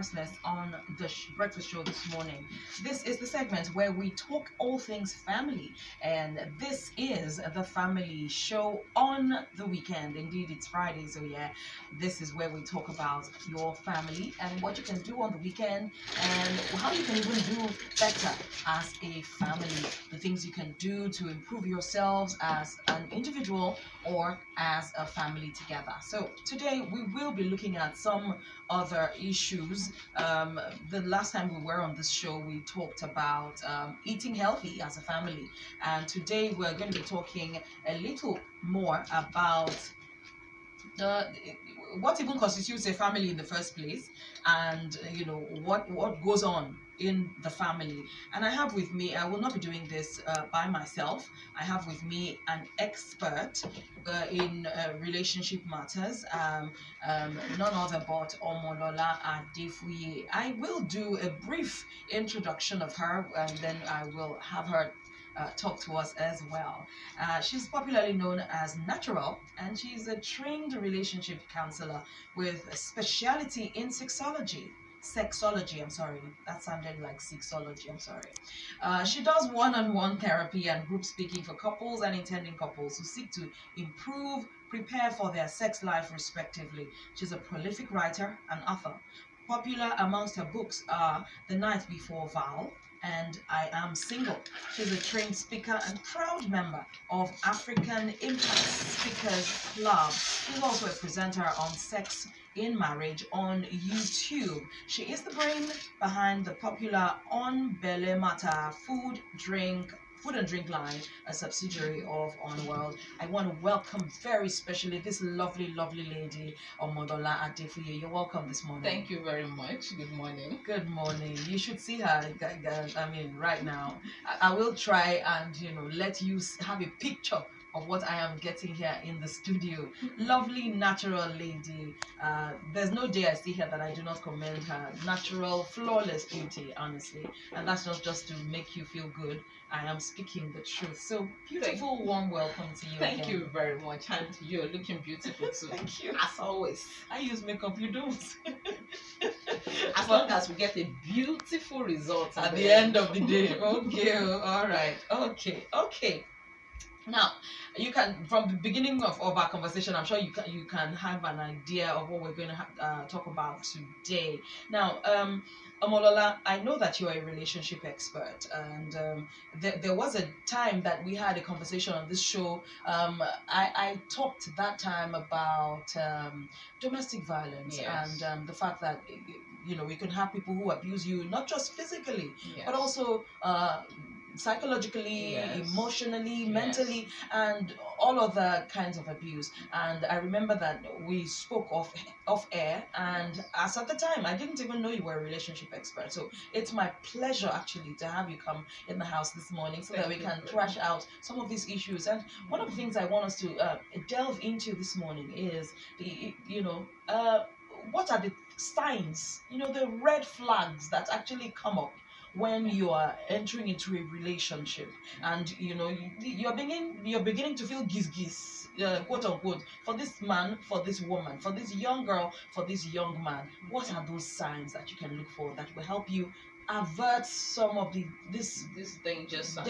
priceless on the breakfast show this morning. This is the segment where we talk all things family, and this is the family show on the weekend. Indeed, it's Friday, so yeah, this is where we talk about your family and what you can do on the weekend and how you can even do better as a family, the things you can do to improve yourselves as an individual or as a family together. So today we will be looking at some other issues. The last time we were on this show, we talked about eating healthy as a family, and today we're going to be talking a little more about what even constitutes a family in the first place, and what goes on in the family. And I have with me, I will not be doing this by myself. I have with me an expert in relationship matters, none other but Omolola Adefuye. I will do a brief introduction of her, and then I will have her talk to us as well. She's popularly known as Natural, and she's a trained relationship counselor with a specialty in sexology, I'm sorry, that sounded like sexology, I'm sorry. She does one-on-one therapy and group speaking for couples and intending couples who seek to improve, prepare for their sex life respectively. She's a prolific writer and author. Popular amongst her books are The Night Before Vow and I Am Single. She's a trained speaker and proud member of African Impact Speakers Club. She's also a presenter on Sex in Marriage on YouTube. She is the brain behind the popular On Belle Matter food and drink line, a subsidiary of On World. I want to welcome very specially this lovely lady, Omolola Adefuye. You're welcome this morning. Thank you very much. Good morning. Good morning. You should see her, I mean, right now. I will try and let you have a picture of what I am getting here in the studio. Lovely, natural lady. There's no day I see her that I do not commend her natural, flawless beauty, honestly. And that's not just to make you feel good. I am speaking the truth. So beautiful, warm welcome to you. Thank you very much. And you're looking beautiful too. Thank you. As always. I use makeup, you don't. As long as we get a beautiful result at the end of the day. Okay, all right. Okay. Now, you can, from the beginning of our conversation, I'm sure you can have an idea of what we're going to talk about today. Now, Omolola, I know that you're a relationship expert, and there was a time that we had a conversation on this show. I talked that time about domestic violence, yes, and the fact that we can have people who abuse you, not just physically, yes, but also psychologically, yes, emotionally, yes, mentally, and all other kinds of abuse. And I remember that we spoke off air, and as at the time, I didn't even know you were a relationship expert. So it's my pleasure actually to have you come in the house this morning so that we can thrash out some of these issues. And one of the things I want us to delve into this morning is what are the signs, the red flags that actually come up when you are entering into a relationship, and you're beginning to feel giz, quote unquote, for this man, for this woman, for this young girl, for this young man. What are those signs that you can look for that will help you avert some of this danger that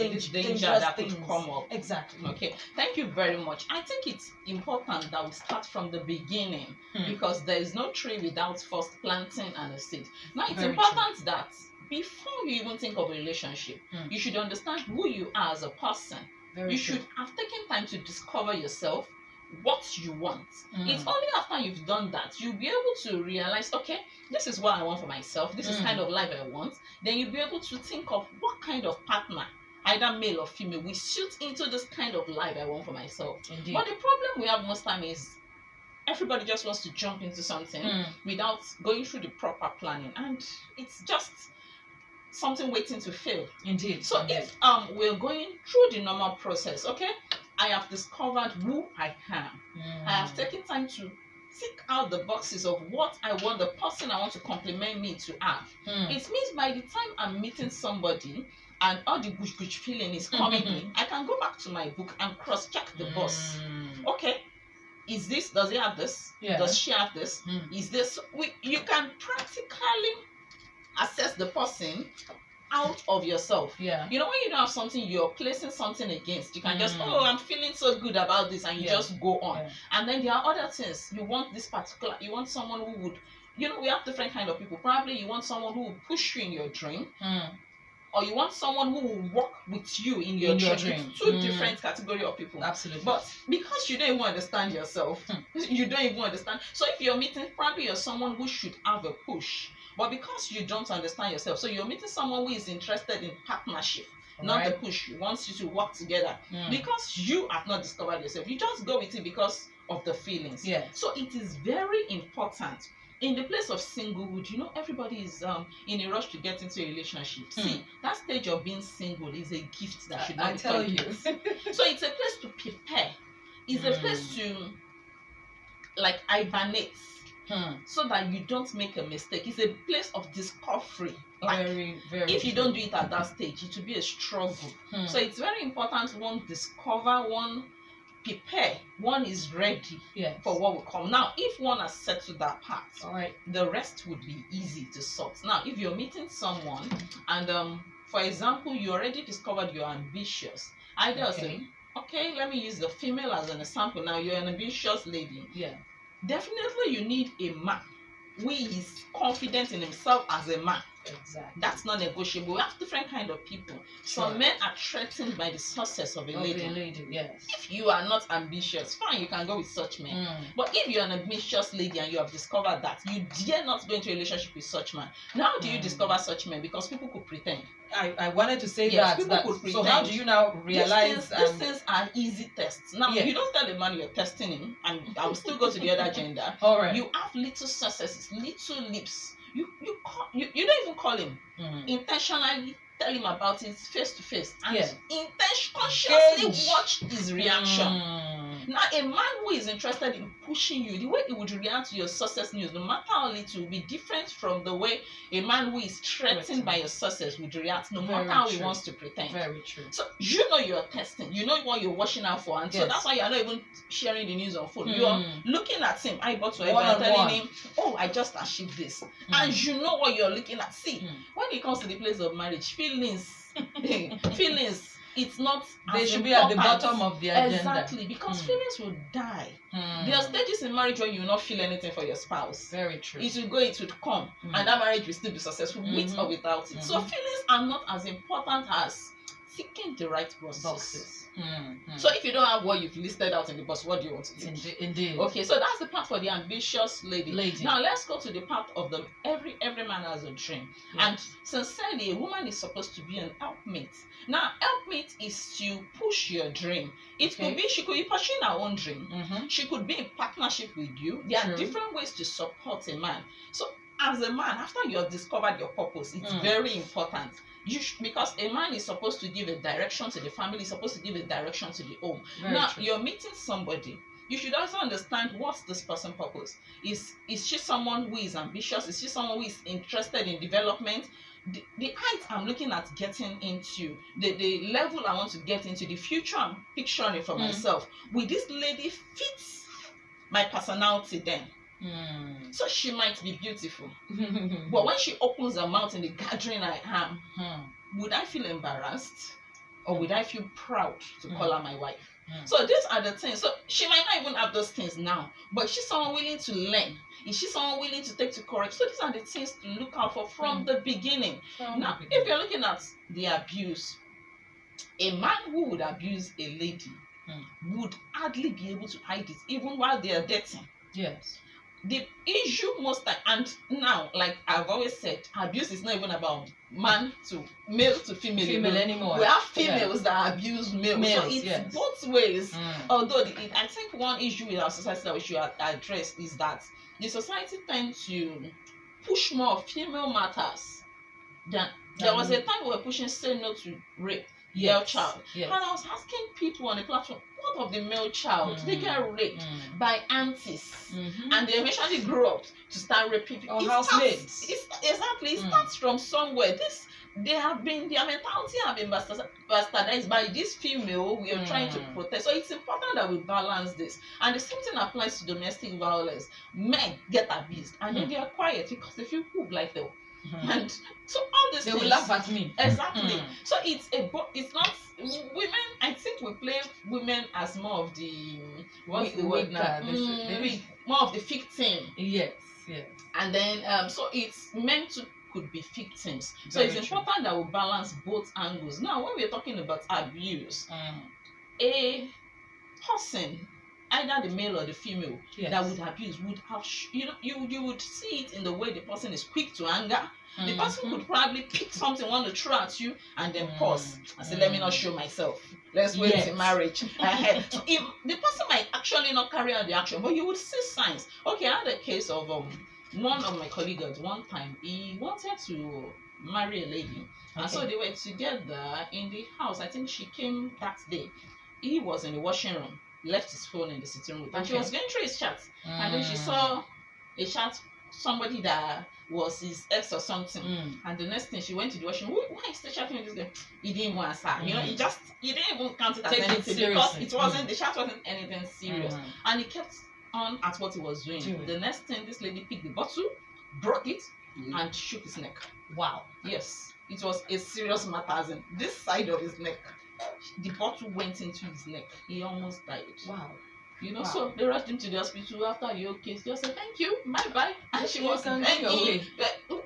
things could come up? Exactly. Okay, thank you very much. I think it's important that we start from the beginning, because there is no tree without first planting and a seed. Now, it's Very important true. that before you even think of a relationship, you should understand who you are as a person. Very you true. should have taken time to discover yourself, what you want. It's only after you've done that you'll be able to realize, okay, this is what I want for myself, this is kind of life I want. Then you'll be able to think of what kind of partner, either male or female, will suit into this kind of life I want for myself. Indeed. But the problem we have most time is everybody just wants to jump into something without going through the proper planning, and it's just something waiting to fail. Indeed. So if we're going through the normal process, okay, I have discovered who I am. I have taken time to tick out the boxes of what I want the person I want to compliment me to have. It means by the time I'm meeting somebody and all the gush feeling is coming in, I can go back to my book and cross-check the box. Okay, does he have this? Yeah. Does she have this? Is this, you can practically assess the person out of yourself. Yeah. You know, when you don't have something you're placing something against, you can just, oh, I'm feeling so good about this, and you just go on. And then there are other things. You want this particular, you want someone who would, you know, we have different kind of people. Probably you want someone who will push you in your dream, or you want someone who will work with you in your dream. Two different category of people. Absolutely. But because you don't even understand yourself, you don't even understand. So if you're meeting, probably you're someone who should have a push. But because you don't understand yourself, so you're meeting someone who is interested in partnership, not the push. Wants you to work together. Because you have not discovered yourself. You just go with it because of the feelings. Yeah. So it is very important. In the place of singlehood, you know, everybody is in a rush to get into a relationship. See, that stage of being single is a gift that should not be tell you. So it's a place to prepare. It's a place to, like, hibernate. So that you don't make a mistake. It's a place of discovery. Like, very if you don't do it at that stage, it will be a struggle. So it's very important one discover, one prepare, one is ready for what will come. Now, if one has settled that part, the rest would be easy to sort. Now, if you're meeting someone and for example, you already discovered you're ambitious, either say, okay, let me use the female as an example. Now, you're an ambitious lady. Definitely you need a man who is confident in himself as a man. Exactly. That's not negotiable. We have different kind of people. Some men are threatened by the success of a lady. Yes. If you are not ambitious, fine, you can go with such men. But if you're an ambitious lady and you have discovered that, you dare not go into a relationship with such man. Now, how do you discover such men? Because people could pretend. I wanted to say that. So how do you now realize? These things are easy tests. Now, you don't tell the man you're testing him, and I will still go to the other gender. You have little successes, little lips. You don't even call him. Intentionally tell him about it face to face, and consciously watch his reaction. Now, a man who is interested in pushing you, the way he would react to your success news, no matter how little, will be different from the way a man who is threatened by your success would react, no matter how he wants to pretend. Very true. So you know you're testing, you know what you're watching out for, and so that's why you're not even sharing the news on phone. You're looking at him, eyeball to eyeball, and telling him, oh, I just achieved this. And you know what you're looking at. See, when it comes to the place of marriage, feelings, it's not. They should be at the bottom of the agenda. Exactly, because feelings will die. There are stages in marriage where you will not feel anything for your spouse. Very true. It will go, it will come, and that marriage will still be successful with or without it. So feelings are not as important as seeking the right boxes. So if you don't have what you've listed out in the box, what do you want to do? Indeed. Okay, so that's the part for the ambitious lady. Now let's go to the part of the every man has a dream. And sincerely, a woman is supposed to be an helpmate. Now, helpmate is to push your dream. It could be, she could be pursuing her own dream. She could be in partnership with you. There are different ways to support a man. So as a man, after you have discovered your purpose, it's very important. Because a man is supposed to give a direction to the family, is supposed to give a direction to the home. You're meeting somebody. You should also understand what's this person's purpose. Is she someone who is ambitious? Is she someone who is interested in development? The height I'm looking at getting into, the level I want to get into, the future I'm picturing for myself, will this lady fit my personality then? So she might be beautiful, but when she opens her mouth in the gathering I am, would I feel embarrassed, or would I feel proud to call her my wife? So these are the things. So she might not even have those things now, but is she someone willing to learn? Is she someone willing to take to courage? So these are the things to look out for from the beginning. Now, if you're looking at the abuse, a man who would abuse a lady would hardly be able to hide it, even while they are dating. Yes. The issue most time, and now, like I've always said, abuse is not even about male to female anymore. We have females that abuse males, so it's both ways. Although I think one issue with our society that we should address is that the society tends to push more female matters than there was a time we were pushing say no to rape. Girl child. And I was asking people on the platform, what of the male child? They get raped by aunties, and they eventually grow up to start raping people. Housemates. Exactly. It starts from somewhere. Their mentality have been bastardized by this female we are trying to protect. So it's important that we balance this. And the same thing applies to domestic violence. Men get abused and then they are quiet because they feel cool, like And so all these They things will laugh at me. exactly. So it's not women. I think we play women as more of the what's the word now? Maybe More of the victim. yes, yes. And then so it's meant to could be victims. So Very it's true. important that we balance both angles. Now, when we're talking about abuse, a person, either the male or the female, Yes. that would abuse would have you would see it in the way the person is quick to anger. The person could probably pick something, want to throw at you, and then pause and say, "Let me not show myself. Let's wait till marriage." So if the person might actually not carry out the action, but you would see signs. Okay, I had a case of one of my colleagues at one time. He wanted to marry a lady, and so they were together in the house. I think she came that day. He was in the washing room, left his phone in the sitting room, and she was going through his chat, and then she saw a chat, somebody that was his ex or something, and the next thing she went to the washing room. Why is the chatting with this guy? He didn't even answer. You know, he didn't even count it as anything because it wasn't the chat wasn't anything serious, and he kept on at what he was doing. The next thing, this lady picked the bottle, broke it, and shook his neck. Wow. Yes, it was a serious matter. As in this side of his neck, the bottle went into his neck. He almost died. Wow. You know, so they rushed him to the hospital. After your case, just said thank you, bye bye, and she was begging.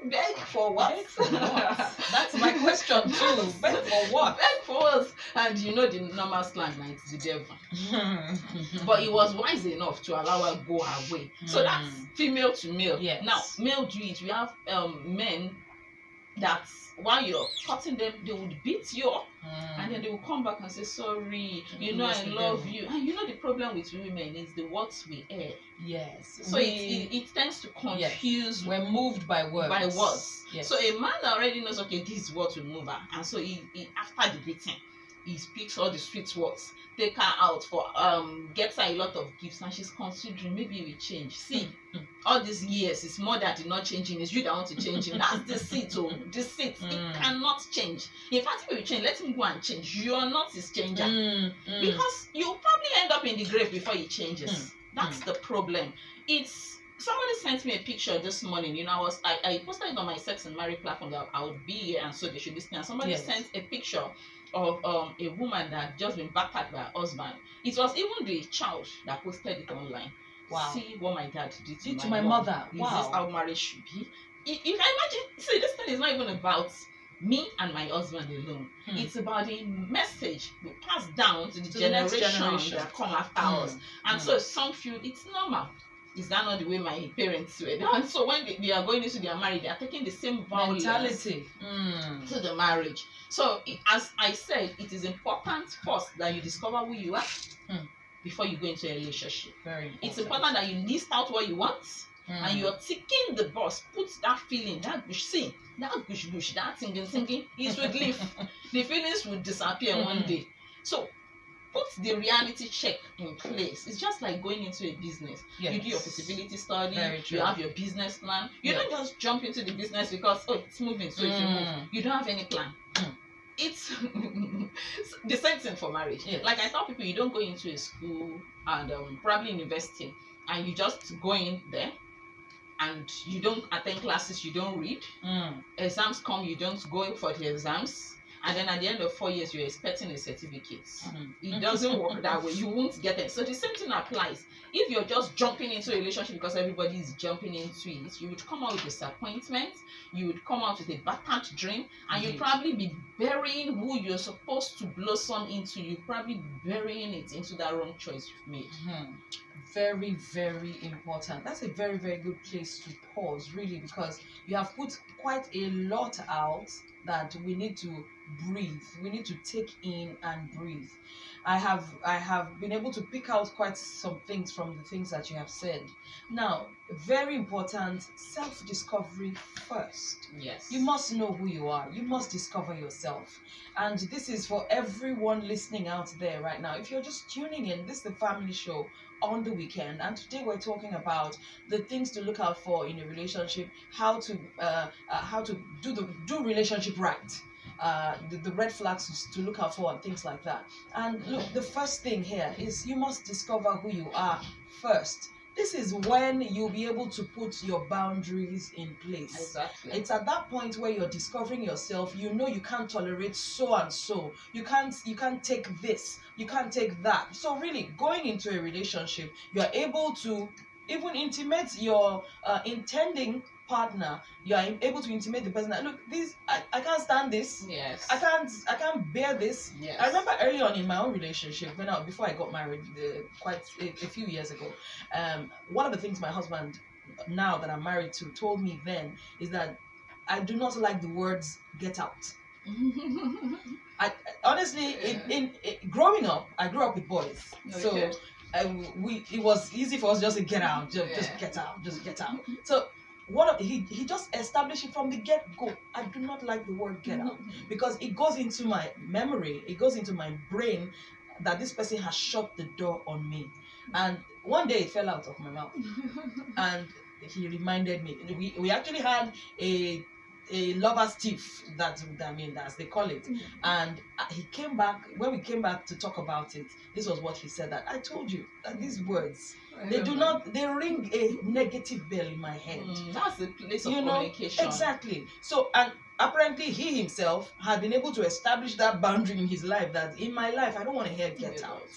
Beg for what? Beg for what? That's my question too. Beg for what? Beg for what? And you know the normal slang, like it's the devil. But he was wise enough to allow her go her way. So that's female to male. Yes. Now, male do it. We have men that while you're cutting them, they would beat you up, and then they will come back and say sorry, you know, I love you. And you know the problem with women is the words we air. Yes. So it tends to confuse. We're moved by words. By words. Yes. So a man that already knows, okay, this is what will move her, and so he after the beating, he speaks all the sweet words, take her out for gets her a lot of gifts, and she's considering maybe he will change. See, all these years it's more that you're not changing, it's you that want to change him. That's the seat. Oh, the seat. It cannot change. In fact, if he will change, let him go and change. You are not his changer. Because you'll probably end up in the grave before he changes. That's the problem. It's somebody sent me a picture this morning. You know, I posted it on my Sex and Marriage platform that I would be here, and so they should listen. And somebody sent a picture of a woman that had just been backpacked by her husband. It was even the child that posted it online. Wow. See what my dad did to my mother. Wow. Is this how marriage should be? If I imagine, see, this thing is not even about me and my husband alone. It's about the message we pass down to the generation that come after us. And so some feel it's normal. Is that not the way my parents were? And so when they are going into their marriage, they are taking the same mentality to the marriage. So as I said, it is important first that you discover who you are before you go into a relationship. Very important. It's important that you list out what you want and you're ticking the box. Put that feeling, that gush, see, that gush, that thinking, it would leave. The feelings will disappear one day. So put the reality check in place. It's just like going into a business. Yes. You do your feasibility study, you have your business plan. You don't just jump into the business because, oh, it's moving, so if you move. You don't have any plan. It's the same thing for marriage. Yes. Like I tell people, you don't go into a school and probably university and you just go in there and you don't attend classes, you don't read. Exams come, you don't go for the exams. And then at the end of 4 years, you're expecting a certificate. It doesn't work that way. You won't get it. So the same thing applies. If you're just jumping into a relationship because everybody is jumping into it, you would come out with disappointment. You would come out with a battered dream. And you'd probably be burying who you're supposed to blossom into. You'd probably be burying it into that wrong choice you've made. Very, very important. That's a very, very good place to pause, really, because you have put quite a lot out that we need to breathe. We need to take in and breathe. I have been able to pick out quite some things from the things that you have said. Now, very important, self-discovery first. Yes. You must know who you are. You must discover yourself. And this is for everyone listening out there right now. If you're just tuning in, this is the family show on the weekend, and today we're talking about the things to look out for in a relationship, how to do relationship right, the red flags to look out for and things like that. And look, the first thing here is you must discover who you are first. this is when you'll be able to put your boundaries in place. Exactly. It's at that point where you're discovering yourself. You know you can't tolerate so and so. You can't take this. You can't take that. So really, going into a relationship, you're able to even intimate your intending partner. You are able to intimate the person that, look, this I can't stand this. Yes. I can't bear this. Yes. I remember early on in my own relationship, before I got married, quite a few years ago, one of the things my husband, now that I'm married to, told me then is that I do not like the words "get out." I honestly, in growing up, I grew up with boys, Okay. so it was easy for us just to get out, just get out, just get out. So he just established it from the get-go. I do not like the word "get out" because it goes into my memory, it goes into my brain that this person has shut the door on me. And one day it fell out of my mouth, and he reminded me. We actually had a lover's tiff, as they call it. And he came back. When we came back to talk about it, this was what he said: that I told you that these words, they ring a negative bell in my head. That's the place of communication. Exactly. So, and apparently he himself had been able to establish that boundary in his life, that in my life I don't want to hear "get out."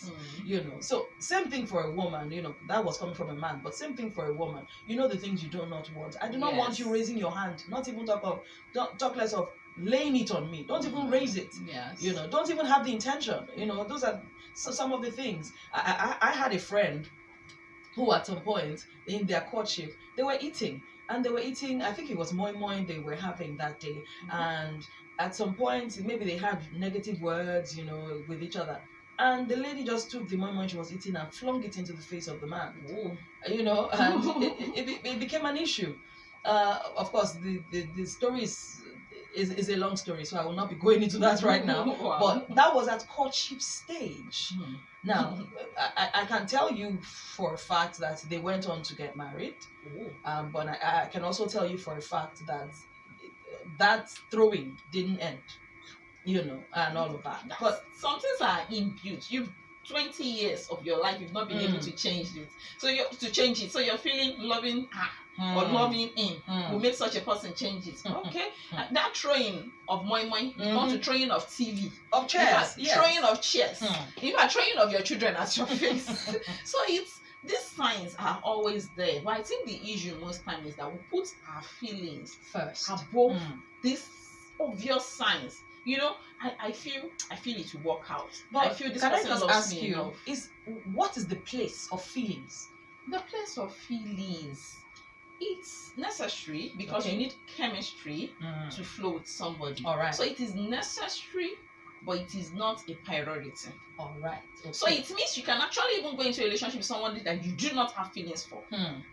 So same thing for a woman. That was coming from a man, but same thing for a woman. The things you do not want. I do not want you raising your hand, not even talk less of laying it on me. Don't even raise it. Yes. Don't even have the intention. Those are some of the things. I had a friend who at some point in their courtship, they were eating, I think it was moi moi they were having that day. And at some point, maybe they had negative words, with each other. And the lady just took the moi moi she was eating and flung it into the face of the man. Ooh. And it became an issue. Of course, the story is a long story, so I will not be going into that right now. Wow. But that was at courtship stage. Now, I can tell you for a fact that they went on to get married. But I can also tell you for a fact that throwing didn't end, and all of that. But some things are imbued. You've 20 years of your life, you've not been able to change it. So you're feeling loving her or loving him will make such a person change it. Okay. That throwing of moi moi, not to throwing of TV, of chairs, throwing of chairs, in fact throwing of your children at your face. So these signs are always there. But I think the issue most time is that we put our feelings first above these obvious signs. I feel it will work out. But I feel this can I person just loves ask me you, enough. what is the place of feelings? The place of feelings, it's necessary because Okay. you need chemistry to flow with somebody. All right. So it is necessary, but it is not a priority. All right. Okay. So it means you can actually even go into a relationship with somebody that you do not have feelings for,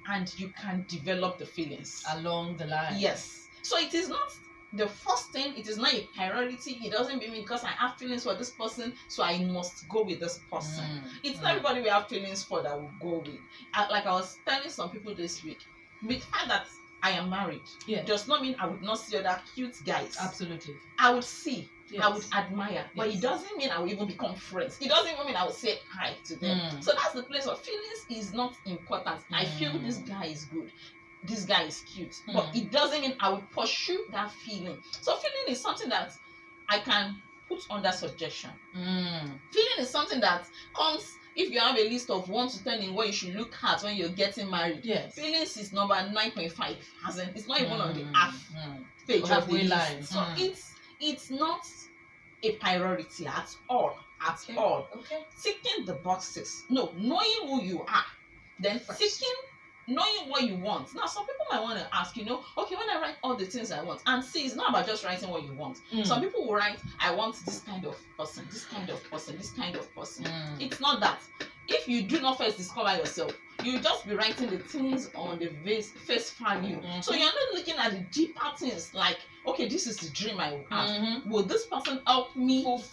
and you can develop the feelings along the line. Yes. So it is not the first thing. It is not a priority. It doesn't mean because I have feelings for this person, so I must go with this person. It's not everybody we have feelings for that will go with. Like I was telling some people this week, with the fact that I am married, does not mean I would not see other cute guys. Absolutely. I would see. Yes. I would admire, but it doesn't mean I will even become friends. It doesn't even mean I will say hi to them. So that's the place of feelings is not important. I feel this guy is good, this guy is cute, but it doesn't mean I will pursue that feeling. So feeling is something that I can put under suggestion. Feeling is something that comes if you have a list of 1 to 10 in what you should look at when you're getting married. Yes. Feelings is number 9.5. It's not even on the half page of the list. So it's not a priority at all. Okay. Ticking the boxes. No, knowing who you are, then knowing what you want. Now, some people might want to ask, okay, when I write all the things I want, and see, it's not about just writing what you want. Some people will write, I want this kind of person, this kind of person, this kind of person. It's not that. If you do not first discover yourself, you just be writing the things on the face value. So you're not looking at the deeper things like, okay, this is the dream I will have. Will this person help me move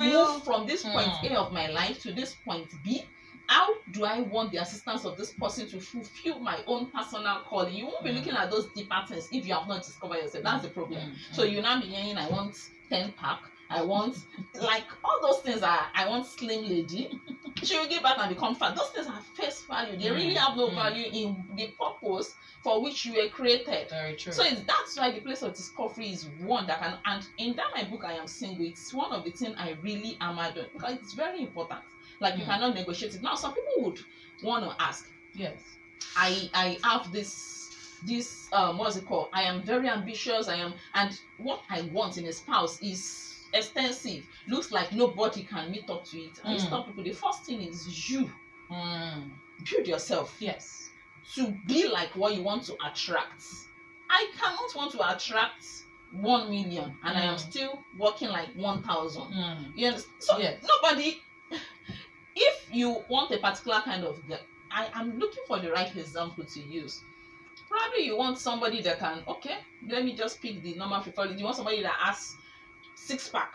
from this point A of my life to this point B? How do I want the assistance of this person to fulfill my own personal calling? You won't be looking at those deeper things if you have not discovered yourself. That's the problem. So you now be hearing, I want 10 pack. I want, like, all those things I want slim lady. she will give back and become fat. Those things are face value. They really have no value in the purpose for which you were created. Very true. So that's why the place of discovery is one that can, and in that my book I Am Single, it's one of the things I really am doing, because it's very important. Like you cannot negotiate it. Now some people would want to ask, yes, I have this what's it called? I am very ambitious. And what I want in a spouse is extensive. Looks like nobody can meet up to it. And I stop people. The first thing is you build yourself. Yes. To be like what you want to attract. I cannot want to attract 1 million and I am still working like 1,000. You understand? So nobody. If you want a particular kind of girl, I am looking for the right example to use. Probably you want somebody that can, okay, let me just pick the normal people. You want somebody that has 6-pack,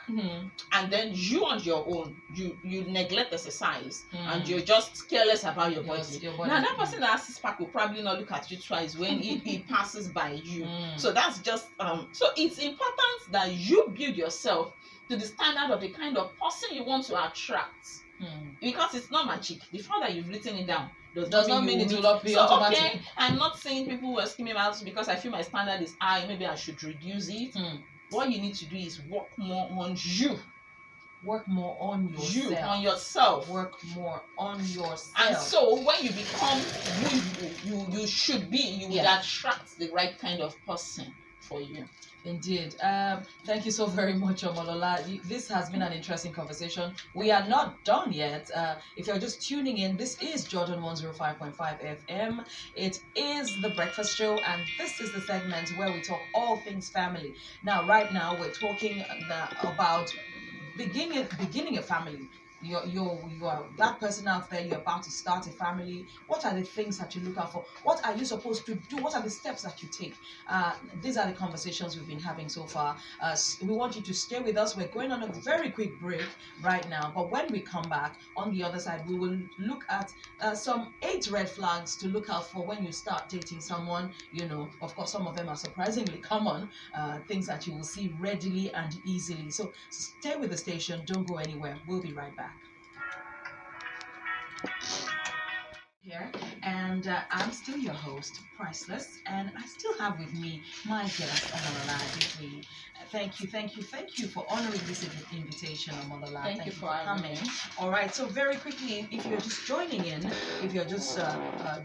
and then you on your own, you neglect exercise, and you're just careless about your body. Now that person that has 6-pack will probably not look at you twice when he passes by you. So that's just so it's important that you build yourself to the standard of the kind of person you want to attract, because it's not magic. The fact that you've written it down does not mean it will not be automatic. Okay, I'm not saying people who are scheming out because I feel my standard is high, maybe I should reduce it. What you need to do is work more on you. Work more on yourself. You, on yourself. Work more on yourself. And so when you become who you should be, you will attract the right kind of person for you. Indeed. Thank you so very much, Omolola. This has been an interesting conversation. We are not done yet. If you're just tuning in, this is Jordan 105.5 FM. It is The Breakfast Show, and this is the segment where we talk all things family. Now, right now, we're talking about beginning a family. You are that person out there, you're about to start a family. What are the things that you look out for? What are you supposed to do? What are the steps that you take? These are the conversations we've been having so far. We want you to stay with us. We're going on a very quick break right now, but when we come back, on the other side, we will look at some 8 red flags to look out for when you start dating someone. You know, of course, some of them are surprisingly common, things that you will see readily and easily. So stay with the station. Don't go anywhere. We'll be right back. Here, and I'm still your host, Priceless, and I still have with me my guest, Omolola. Thank you for honoring this invitation, Omolola. Thank you for coming. All right, so very quickly, if you're just joining in, if you're just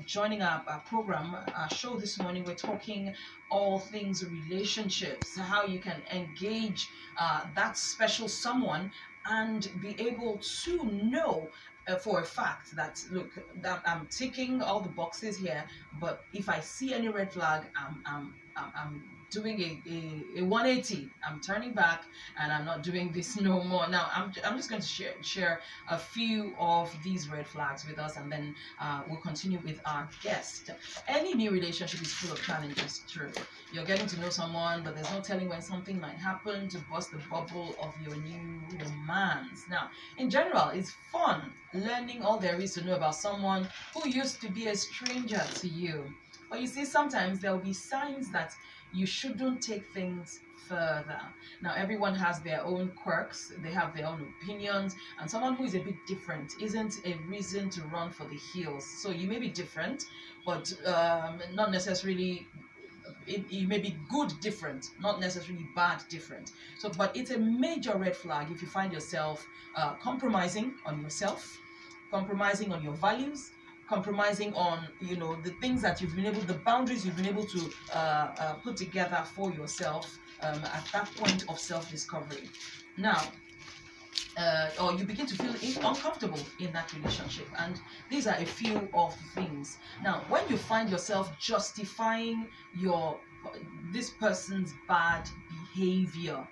joining our program, our show this morning, we're talking all things relationships, how you can engage that special someone and be able to know for a fact that, look, that I'm ticking all the boxes here, but if I see any red flag, I'm doing a 180. I'm turning back and I'm not doing this no more. Now I'm just going to share a few of these red flags with us, and then we'll continue with our guest. Any new relationship is full of challenges. True, you're getting to know someone, but there's no telling when something might happen to bust the bubble of your new romance. Now, in general, it's fun learning all there is to know about someone who used to be a stranger to you. But you see, sometimes there will be signs that you shouldn't take things further. Now, everyone has their own quirks, they have their own opinions, and someone who is a bit different isn't a reason to run for the hills. So you may be different, but not necessarily, it may be good different, not necessarily bad different. So, but it's a major red flag if you find yourself compromising on yourself, compromising on your values, compromising on, you know, the things that you've been able, the boundaries you've been able to put together for yourself at that point of self-discovery. Now, or you begin to feel uncomfortable in that relationship, and these are a few of the things. Now, when you find yourself justifying this person's bad behavior,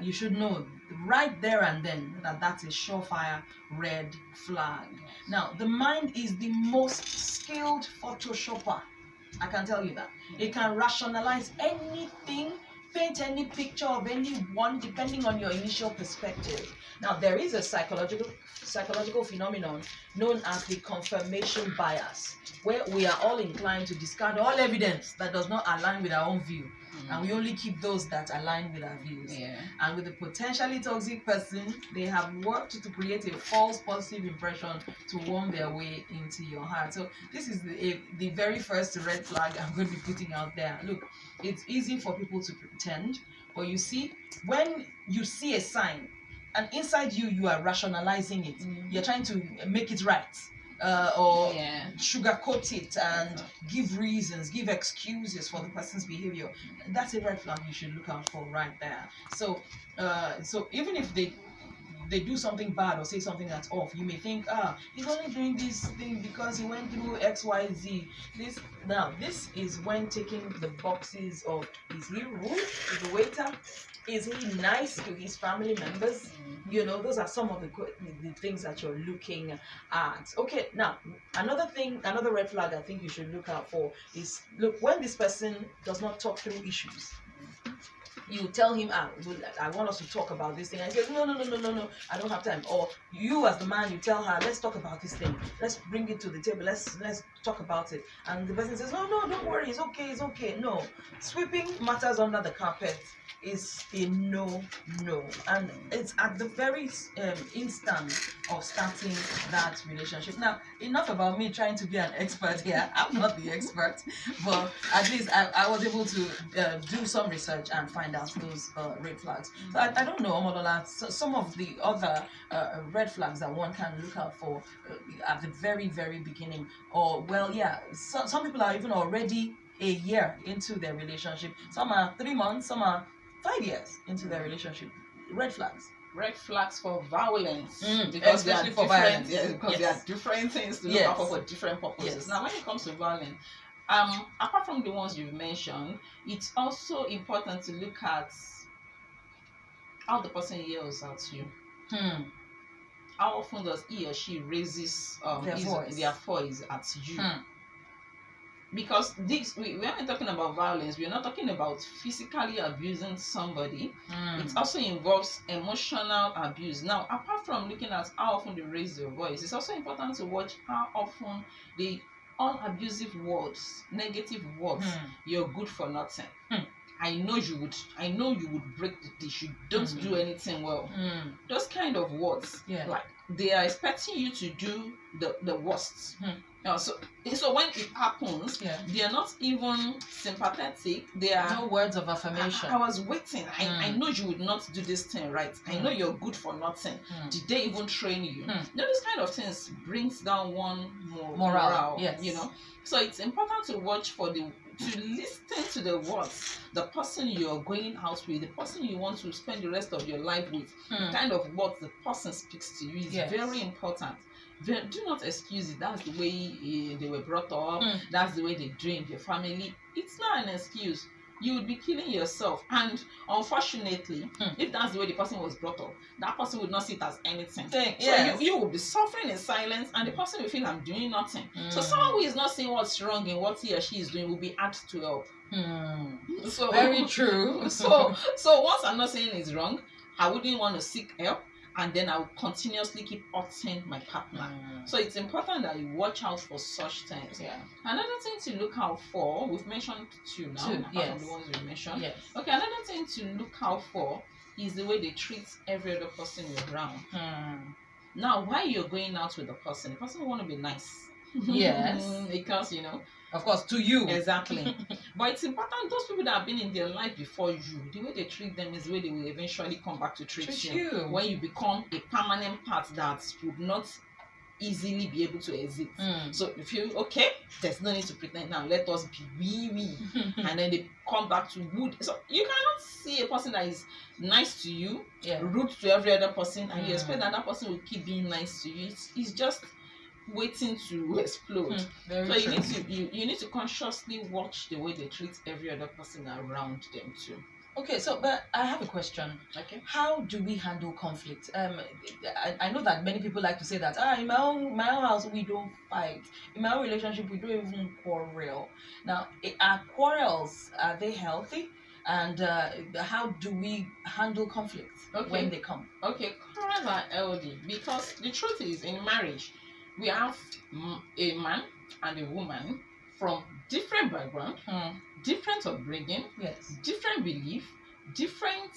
you should know right there and then that that's a surefire red flag. Now, the mind is the most skilled photoshopper. I can tell you that. It can rationalize anything, paint any picture of anyone depending on your initial perspective. Now, there is a psychological phenomenon known as the confirmation bias, where we are all inclined to discard all evidence that does not align with our own view. and we only keep those that align with our views. Yeah. And with the potentially toxic person, they have worked to create a false positive impression to worm their way into your heart. So this is the very first red flag I'm going to be putting out there. Look, it's easy for people to pretend, but you see, when you see a sign, and inside you are rationalizing it. You're trying to make it right. Or sugarcoat it and give reasons, give excuses for the person's behavior. That's a red flag you should look out for right there. So, so even if they do something bad or say something that's off, you may think, he's only doing this thing because he went through XYZ. This is when taking the boxes of, is he rude to the waiter? Is he nice to his family members? You know, those are some of the things that you're looking at. Okay, now another red flag I think you should look out for is, look, when this person does not talk through issues. You tell him, I want us to talk about this thing, and he says, no, I don't have time. Or you as the man, you tell her, let's talk about this thing, let's bring it to the table, let's talk about it. And the person says, no, don't worry, it's okay. No, sweeping matters under the carpet is a no. And it's at the very instant of starting that relationship. Now, enough about me trying to be an expert here. I'm not the expert, but at least I was able to do some research and find out those red flags. So I don't know, Omodola, some of the other red flags that one can look out for at the very, very beginning. Or, well, yeah, some people are even already a year into their relationship. Some are 3 months, some are 5 years into their relationship. Red flags. Red flags for violence, because especially for violence. Because there are different things to look out for different purposes. Now, when it comes to violence, apart from the ones you've mentioned, it's also important to look at how the person yells at you. How often does he or she raises their voice at you? Because this, we aren't talking about violence. We're not talking about physically abusing somebody. It also involves emotional abuse. Now, apart from looking at how often they raise their voice, it's also important to watch how often they all abusive words, negative words. You're good for nothing. I know you would break the dish. You don't do anything well. Those kind of words, like they are expecting you to do the worst. So when it happens, they are not even sympathetic. They are no words of affirmation. I was waiting. I know you would not do this thing right. I know you're good for nothing. Did they even train you? This kind of things brings down one morale. You know. So it's important to watch for to listen to the words, the person you're going out with, the person you want to spend the rest of your life with, the kind of words the person speaks to you is very important. Do not excuse it. That's the way they were brought up. That's the way they do in their family. It's not an excuse. You would be killing yourself. And unfortunately, if that's the way the person was brought up, that person would not see it as anything. So you will be suffering in silence, and the person will feel, I'm doing nothing. So someone who is not seeing what's wrong in what he or she is doing will be asked to help. So very true. So once I'm not saying it's wrong, I wouldn't want to seek help. And then I will continuously keep hurting my partner. So it's important that you watch out for such things. Another thing to look out for, we've mentioned two now, apart from the ones we mentioned. Okay, another thing to look out for is the way they treat every other person around. Now, while you're going out with the person will want to be nice. Because, you know, of course, to you. Exactly. But it's important, those people that have been in their life before you, the way they treat them is the way they will eventually come back to treat you. When you become a permanent part that would not easily be able to exit. So if you, okay, there's no need to pretend now, let us be we. And then they come back to wood. So you cannot see a person that is nice to you, rude to every other person, and you expect that that person will keep being nice to you. It's just waiting to explode. So you need to consciously watch the way they treat every other person around them too. Okay, so but I have a question. Okay. How do we handle conflict? I know that many people like to say that in my own house we don't fight. In my own relationship we don't even quarrel. Now, are quarrels, are they healthy? And how do we handle conflict when they come? Okay, quarrels are healthy because the truth is, in marriage we have a man and a woman from different background, different upbringing, Yes. different belief, different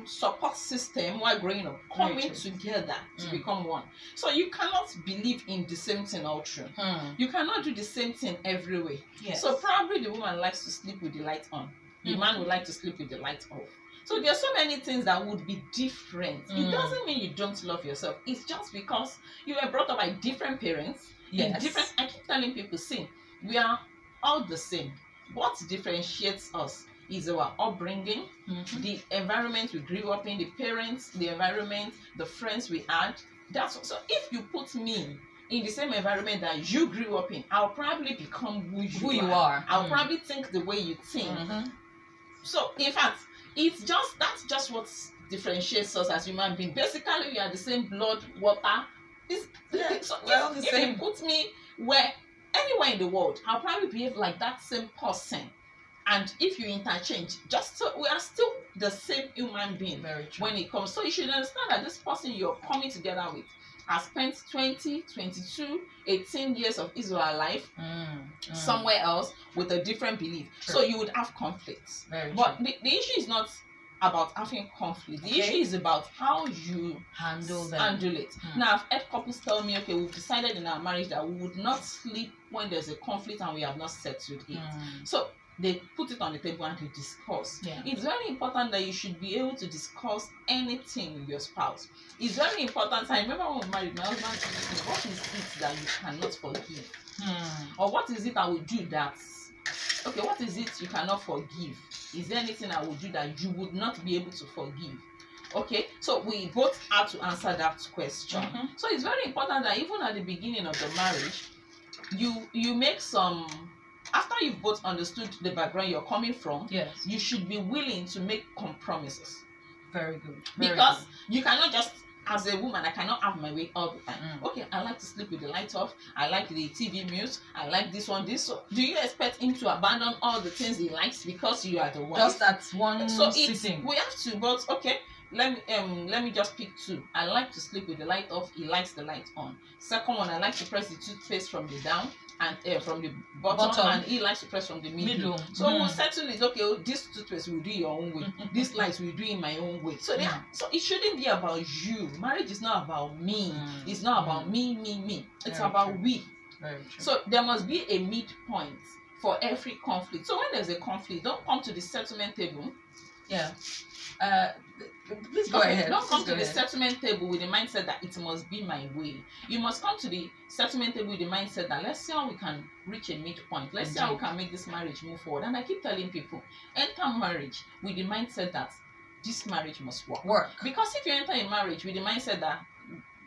support system while growing up, coming together to become one. So you cannot believe in the same thing all through. You cannot do the same thing every way. Yes. So probably the woman likes to sleep with the light on. The man would like to sleep with the light off. So there's so many things that would be different. It doesn't mean you don't love yourself. It's just because you were brought up by different parents. Yes. Different. I keep telling people, see, we are all the same. What differentiates us is our upbringing, the environment we grew up in, the parents, the environment, the friends we had. So if you put me in the same environment that you grew up in, I'll probably become who you are. I'll probably think the way you think. So in fact, that's just what differentiates us as human beings. Basically, we are the same blood, water. So if you put me anywhere in the world, I'll probably behave like that same person. And if you interchange, we are still the same human being. Very true. When it comes. So you should understand that this person you're coming together with has spent 20, 22, 18 years of his or her life somewhere else with a different belief. True. So you would have conflicts. But the issue is not about having conflict. The issue is about how you handle it. Now, I've had couples tell me, okay, we've decided in our marriage that we would not sleep when there's a conflict and we have not settled it. So they put it on the table and they discuss. It's very important that you should be able to discuss anything with your spouse. It's very important. I remember when we were married, my husband asked me, what is it that you cannot forgive? Or what is it I will do what is it you cannot forgive? Is there anything I would do that you would not be able to forgive? Okay, so we both have to answer that question. So it's very important that even at the beginning of the marriage, you make some. After you've both understood the background you're coming from, you should be willing to make compromises. Very good. Because you cannot just, as a woman, I cannot have my way all the time. Okay, I like to sleep with the light off. I like the TV mute. I like this one, this. So do you expect him to abandon all the things he likes because you are the wife? Just that one sitting. We have to, but okay. Let me just pick two. I like to sleep with the light off. He likes the light on. Second one, I like to press the toothpaste from the down and from the bottom, and he likes to press from the middle. So we'll settle it. Okay, this toothpaste will do your own way. This light will do in my own way. So so it shouldn't be about you. Marriage is not about me. It's not about me. It's about we. Very true. So there must be a midpoint for every conflict. So when there's a conflict, don't come to the settlement table. Please go ahead. Don't come to the settlement table with the mindset that it must be my way. You must come to the settlement table with the mindset that let's see how we can reach a midpoint. Let's see how we can make this marriage move forward. And I keep telling people, enter marriage with the mindset that this marriage must work. Because if you enter a marriage with the mindset that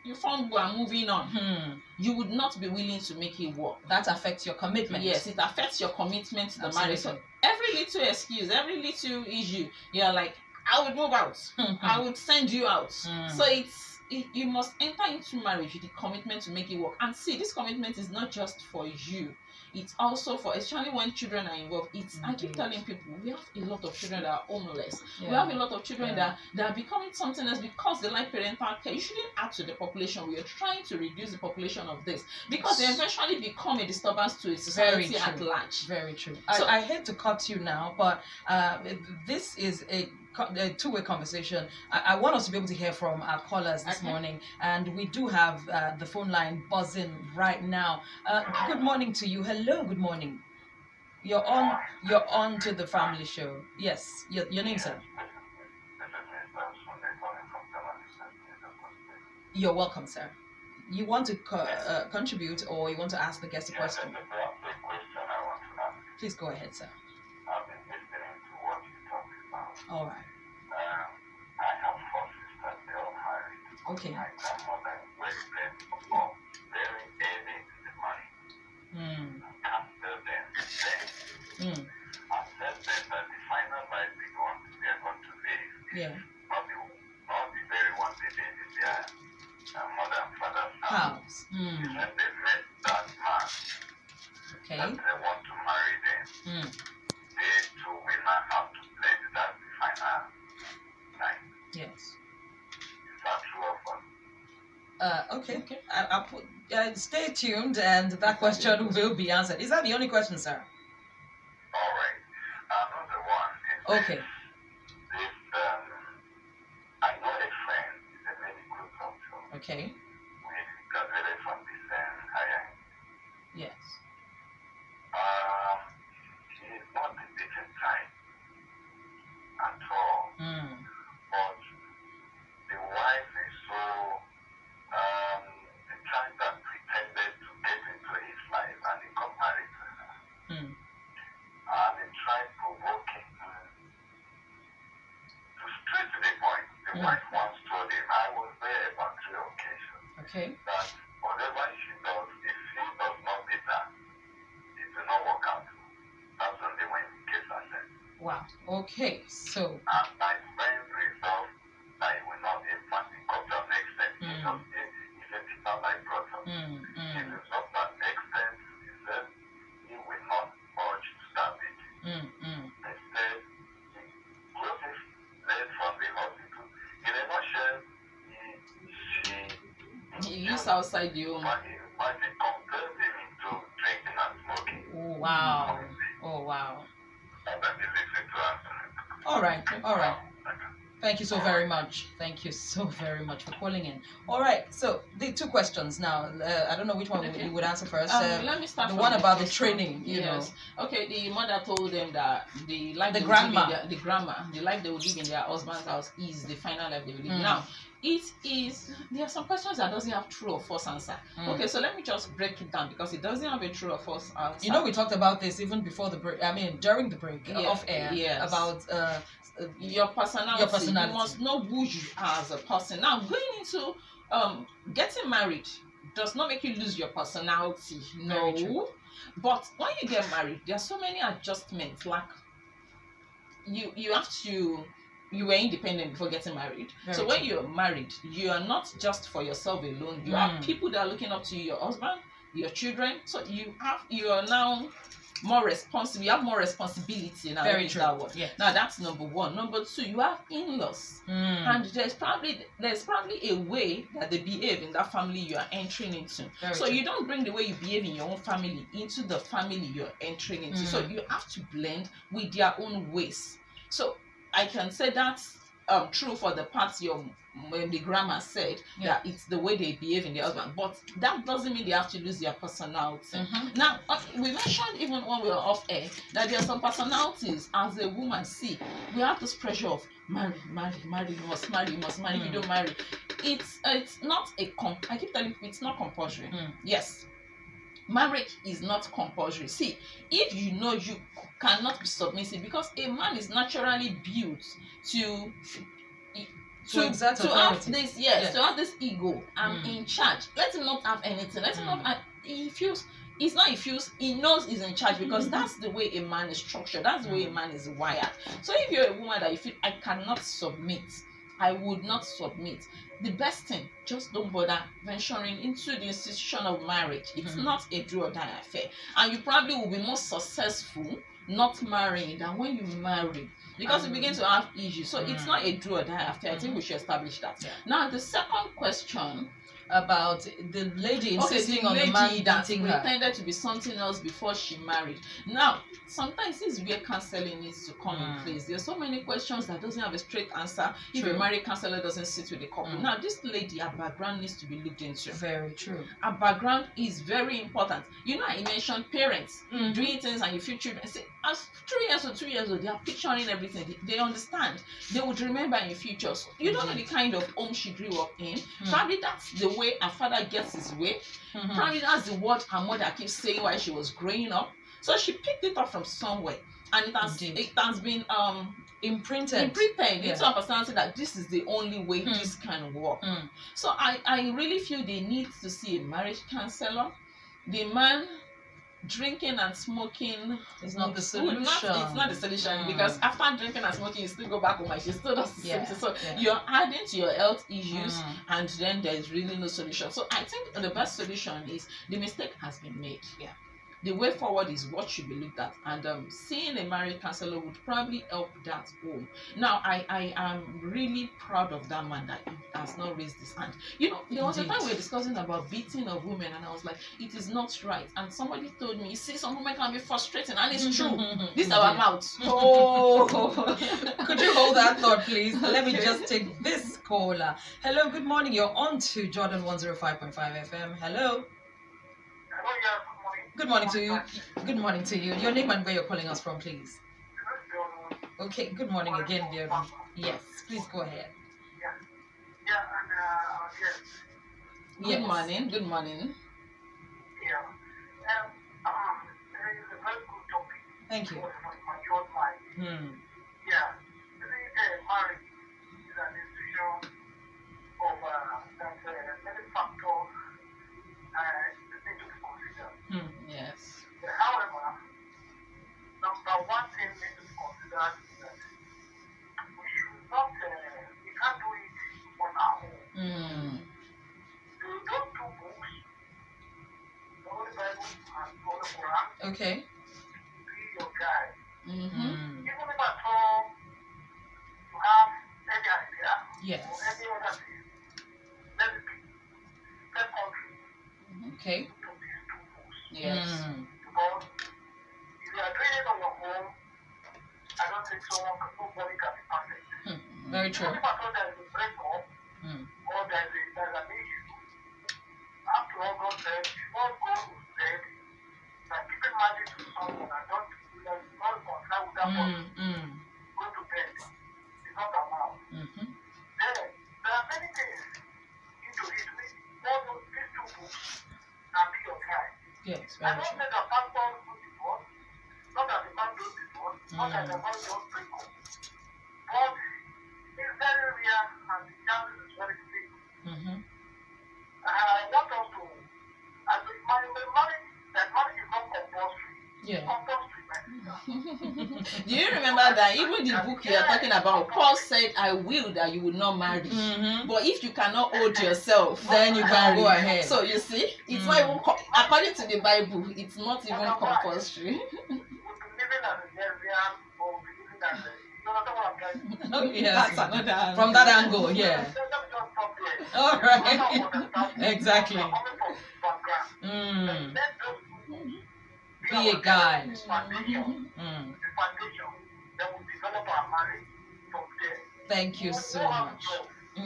you found we are moving on, you would not be willing to make it work. That affects your commitment. Yes, it affects your commitment to the marriage. So every little excuse, every little issue, you're like, I would move out. I would send you out. So you must enter into marriage with the commitment to make it work. And see, this commitment is not just for you. It's also for, especially when children are involved. I keep telling people, we have a lot of children that are homeless. We have a lot of children that are becoming something else because they like parental care. You shouldn't add to the population. We are trying to reduce the population of this because they eventually become a disturbance to a society at large. Very true. So I hate to cut you now, but this is a two-way conversation. I want us to be able to hear from our callers this morning, and we do have the phone line buzzing right now. Good morning to you. Hello, good morning. You're on to the family show. Yes, your name, sir. You're welcome, sir. You want to contribute, or you want to ask the guest a question? Please go ahead, sir. All right. I have 4 sisters, they all married. Okay. My grandmother was very early into the money. After them, I said that the final life we are going to live is not the very one they did in their mother and father's house. When they met that man, that they want to marry them, they two women have to play that final night. Yes. Is that true of us? Okay. I'll put. Stay tuned, and that question will be answered. Is that the only question, sir? Okay. I know a friend, he's a medical doctor. Okay. We graduated from the same higher. Yes. She is not the dating type at all. But the wife is so the type that pretended to get into his life and he got married to her. And he tried provoking her to straight to the point. The wife once told him, I was there about 3 occasions, Okay. that whatever she does, if he does not meet her, it will not work out. That's only when he gets herself. Wow. Okay. So. And my friend resolved that he will not, in fact, he got to an extent. He's a teacher like brother. He resolved that extent. He said he will not urge to start meeting. Instead, he closes led from the hospital. In a nutshell, he lives outside the home. But he compelled him into drinking and smoking. Oh, wow. Oh, wow. And then he listened to us. All right. All right. Thank you so very much. Thank you so very much for calling in. All right. So the 2 questions now. I don't know which one you would answer first. Let me start. The from one about the first training. one. You know. Okay. The mother told them that the life the life they would live in their husband's house is the final life they will live. Now, there are some questions that doesn't have true or false answer. Okay, so let me just break it down because it doesn't have a true or false answer. You know, we talked about this even before the break. I mean, during the break off air about your personality. You must know who you are as a person. Now, going into getting married does not make you lose your personality. No. But when you get married, there are so many adjustments. Like you have to. You were independent before getting married. So when you're married, you are not just for yourself alone. You have people that are looking up to you, your husband, your children. So you are now more responsible. You have more responsibility now. Very true. Yes. Now that's number 1. Number 2, you have in-laws, and there's probably a way that they behave in that family you are entering into. So you don't bring the way you behave in your own family into the family you're entering into. So you have to blend with their own ways. So I can say that's true for the parts the grandma said that it's the way they behave in their husband, but that doesn't mean they have to lose their personality. Now, we mentioned even when we were off air that there are some personalities as a woman. See, we have this pressure of marry, you must marry. If you don't marry, it's not I keep telling people it's not compulsory. Yes. Marriage is not compulsory. See, if you know you cannot be submissive, because a man is naturally built to have this, to have this ego. I'm in charge. Let him not have anything. Let him not. He knows he's in charge because that's the way a man is structured. That's the way a man is wired. So if you're a woman that you feel I cannot submit, I would not submit, the best thing, just don't bother venturing into the institution of marriage. It's not a do or die affair, and you probably will be more successful not marrying than when you marry, because you begin to have issues. So it's not a do or die affair. I think we should establish that. Now the second question about the lady insisting on the man that dating pretended to be something else before she married. Now, sometimes this is where counseling needs to come in place. There's so many questions that doesn't have a straight answer if a married counselor doesn't sit with the couple. Now, this lady, her background needs to be looked into. Very true. Her background is very important. You know, I mentioned parents doing things and you feel children. Say, as 3 years or 2 years old, they are picturing everything. They understand. They would remember in future. So you don't know the kind of home she grew up in. Probably that's the way her father gets his way. Probably that's the word her mother keeps saying while she was growing up. So she picked it up from somewhere, and it has been imprinted into her personality that this is the only way this can work. So I really feel they need to see a marriage counselor. The man drinking and smoking is not the solution. It's not the solution, because after drinking and smoking, you still go back home and she still does the same thing. So you're adding to your health issues, and then there's really no solution. So I think the best solution is the mistake has been made. the way forward is what you believe that, and seeing a marriage counselor would probably help that home. Now, I am really proud of that man that he has not raised his hand. You know, there was a time we were discussing about beating of women, and I was like, it is not right. And somebody told me, you see, some women can be frustrating, and it's true. This is our mouth. Oh, could you hold that thought, please? Let me just take this caller. Hello, good morning. You're on to Jordan 105.5 FM. Hello. Hello, yeah, good morning. Good morning to you. Good morning to you. Your name and where you're calling us from, please. Okay, good morning again, Bjorn. Yes, please go ahead. Yeah, and yes. Good morning. Good morning. Yeah. There is a very good topic. Thank you. For my short mind. Yeah. Marriage is an institution of that many factors need to be considered. Yes. However, number one thing needs to be considered is that we should not, we can't do it on our own. So don't do books, the Holy Bible and the Holy Quran. Okay. Be your guide. Mm-hmm. Even if at all you have any idea Yes. or any other thing, let it be. Let country Okay. to these two books. Yes. Because if you are doing it on your own, I don't think nobody can be perfect. Very true. Even if at all there is a breakup or there is an issue, after all, God said, before God said that keeping marriage to someone and not concerned with that person, go to bed. It's not allowed. Then there are many things into it. All these two books can be your guide. Yes, I very don't true. say that pastors do divorce, not that the man does divorce, not that the man does break up. But it's very rare and the chances is very slim. I want us to, as a marriage, that marriage is not compulsory. Yeah. Compulsory, right? Do you remember that even the book you are talking about, Paul said, I will that you will not marry. But if you cannot hold yourself, Then you can go ahead. So you see, it's not even, according to the Bible, it's not even compulsory. We'll be living as a lesbian or we'll be living as a, you understand what I'm trying to say? Oh, yes. That's another angle. From that angle, yeah. Let me just stop there. All I don't right. understand. Exactly. We're coming from this background. Let those Be a guide. foundation. The foundation that will develop our marriage from there. Thank you so much. Good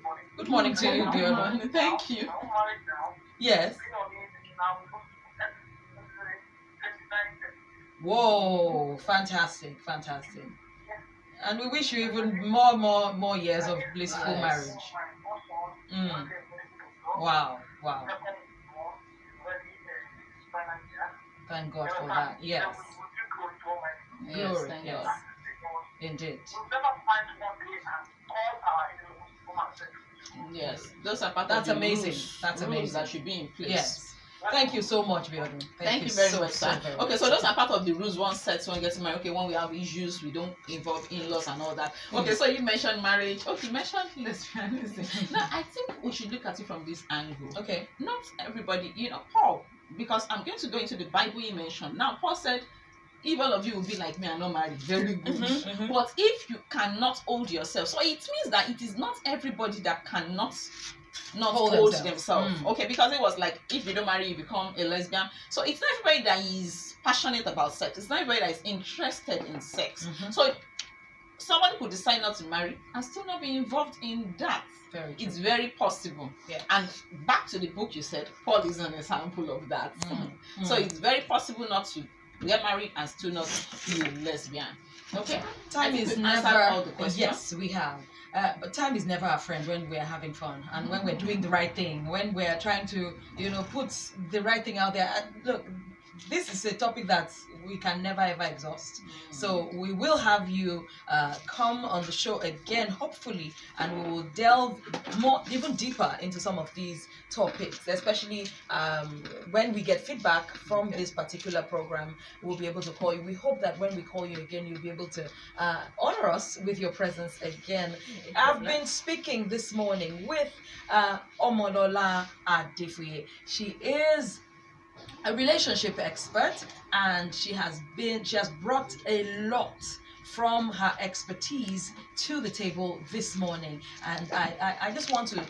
morning. Good morning to you, Bjorn. Thank you. I'm married now. Yes. Been on it now. Whoa, fantastic, fantastic. And we wish you even more years of blissful Yes. marriage. Wow, wow. Thank God for that. Yes. Yes, Glory, thank yes. God. Indeed. Yes, those are part That's of the amazing. rules, That's rules amazing. that should be in place. Yes. Thank you so much, Bjorn. Thank you very so, much, so sir. very Okay, much. so those are part of the rules one sets when getting married. Okay, when we have issues, we don't involve in-laws and all that. Okay, so you mentioned marriage. Okay, you mentioned lesbianism. Now, I think we should look at it from this angle. Okay. Not everybody, Paul, because I'm going to go into the Bible you mentioned. Now, Paul said, if all of you will be like me and not married, very good. But if you cannot hold yourself, so it means that it is not everybody that cannot not hold themselves. Okay, because it was like, if you don't marry, you become a lesbian. So it's not everybody that is passionate about sex. It's not everybody that is interested in sex. So someone could decide not to marry and still not be involved in that. It's very possible. Yeah. And back to the book you said, Paul is an example of that. So it's very possible not to get married and still not be a lesbian. Okay? Time is never all the questions. Yes, we have. But time is never a friend when we're having fun and when we're doing the right thing, when we're trying to, put the right thing out there. Look, this is a topic that we can never ever exhaust. So we will have you come on the show again, hopefully, and we will delve even deeper into some of these topics, especially when we get feedback from this particular program. We'll be able to call you. We hope that when we call you again, you'll be able to honor us with your presence again. I've been speaking this morning with Omolola Adefuye. She is a relationship expert, and she has brought a lot from her expertise to the table this morning. And I just want to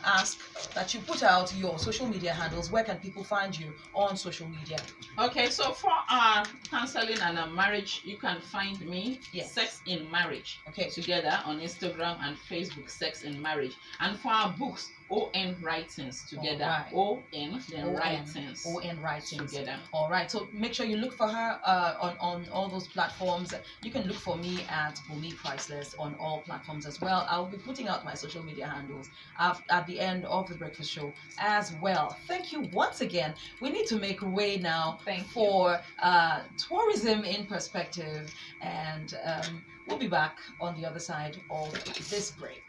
ask that you put out your social media handles. Where can people find you on social media? Okay, so for our counseling and our marriage, you can find me, Yes. Sex in Marriage, Okay. together on Instagram and Facebook, Sex in Marriage. And for our books, ON Writings, together. Alright. ON, then Writings. ON Writings. Together. All right. So make sure you look for her on all those platforms. You can look for me at Bumi Priceless on all platforms as well. I'll be putting out my social media handles at the end of the breakfast show as well. Thank you once again. We need to make way now for tourism in perspective, and we'll be back on the other side of this break.